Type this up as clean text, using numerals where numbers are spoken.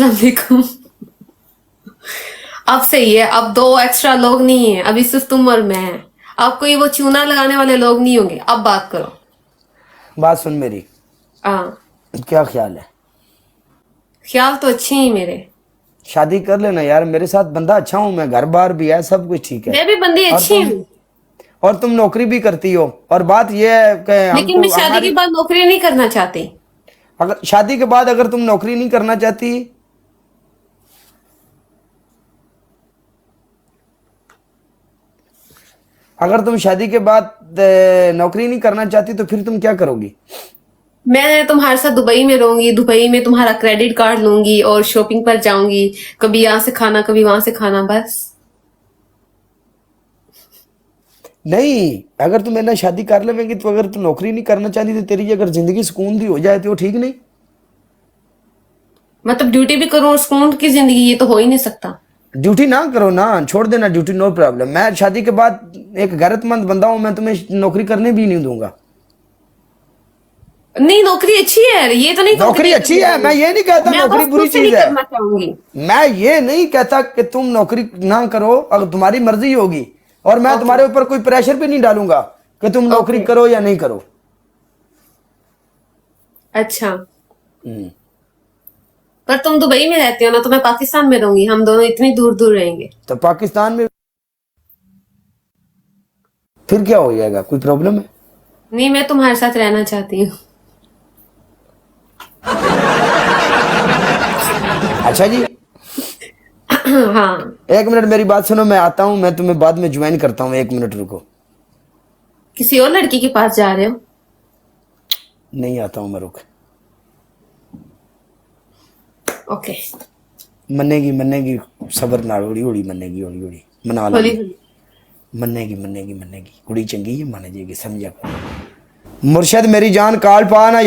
अस्सलाम वालेकुम। अब सही है, अब दो एक्स्ट्रा लोग नहीं है, अभी सिर्फ तुम और मैं हैं। अब कोई वो चूना लगाने वाले लोग नहीं होंगे। अब बात करो। बात सुन मेरी, हाँ, क्या ख्याल है? ख्याल तो अच्छे ही मेरे। शादी कर लेना यार, मेरे साथ बंदा अच्छा हूं मैं, घर बार भी है, सब कुछ ठीक है। मैं भी बंदी और अच्छी तुम हूँ, और तुम नौकरी भी करती हो, और बात यह है कि लेकिन हमको मैं शादी के हमारी बाद नौकरी नहीं करना चाहती। अगर शादी के बाद अगर तुम नौकरी नहीं करना चाहती, अगर तुम शादी के बाद नौकरी नहीं करना चाहती तो फिर तुम क्या करोगी? मैं तुम्हारे साथ दुबई में रहूंगी, दुबई में तुम्हारा क्रेडिट कार्ड लूंगी और शॉपिंग पर जाऊंगी। कभी यहाँ से खाना, कभी वहां से खाना, बस। नहीं, अगर तुम मेरे ਨਾਲ शादी कर लेवेंगी तो अगर तुम नौकरी नहीं करना चाहती तो तेरी अगर जिंदगी सुकून दी हो जाए तो वो ठीक नहीं? मतलब ड्यूटी भी करूँ और सुकून की जिंदगी, ये तो हो ही नहीं सकता। ड्यूटी ना करो ना, छोड़ देना ड्यूटी, नो प्रॉब्लम। मैं शादी के बाद एक गैरतमंद बंदा हूं, मैं तुम्हें नौकरी करने भी नहीं दूंगा। नहीं, नौकरी अच्छी है, ये तो नहीं कहूँगी नौकरी नहीं अच्छी करनी है, मैं चाहिए। ये नहीं कहता मैं नौकरी बस बुरी खुद से नहीं चीज है। करना चाहूंगी। मैं ये नहीं कहता कि तुम नौकरी ना करो, अगर तुम्हारी मर्जी होगी, और मैं ओके, तुम्हारे ऊपर कोई प्रेशर भी नहीं डालूंगा कि तुम नौकरी ओके, करो या नहीं करो। अच्छा। हम्म। पर तुम दुबई में रहते हो ना, तो मैं पाकिस्तान में रहूंगी, हम दोनों इतनी दूर दूर रहेंगे। तो पाकिस्तान में फिर क्या हो जाएगा, कोई प्रॉब्लम है? नहीं, मैं तुम्हारे साथ रहना चाहती हूँ। अच्छा जी, हाँ। एक मिनट मेरी बात सुनो, मैं आता हूं, मैं तुम्हें बाद में ज्वाइन करता हूं, एक मिनट रुको। किसी और लड़की के पास जा रहे हो? नहीं आता हूं मैं, रुक। ओके। मनेगी मनेगी, सबर नाल, हौली हौली मनेगी, हौली हौली मना होली लांगे। होली। मनेगी मनेगी मनेगी, कुड़ी चंगी है, मान जाएगी, समझा कर। मुर्शद मेरी जान, काल पा ना।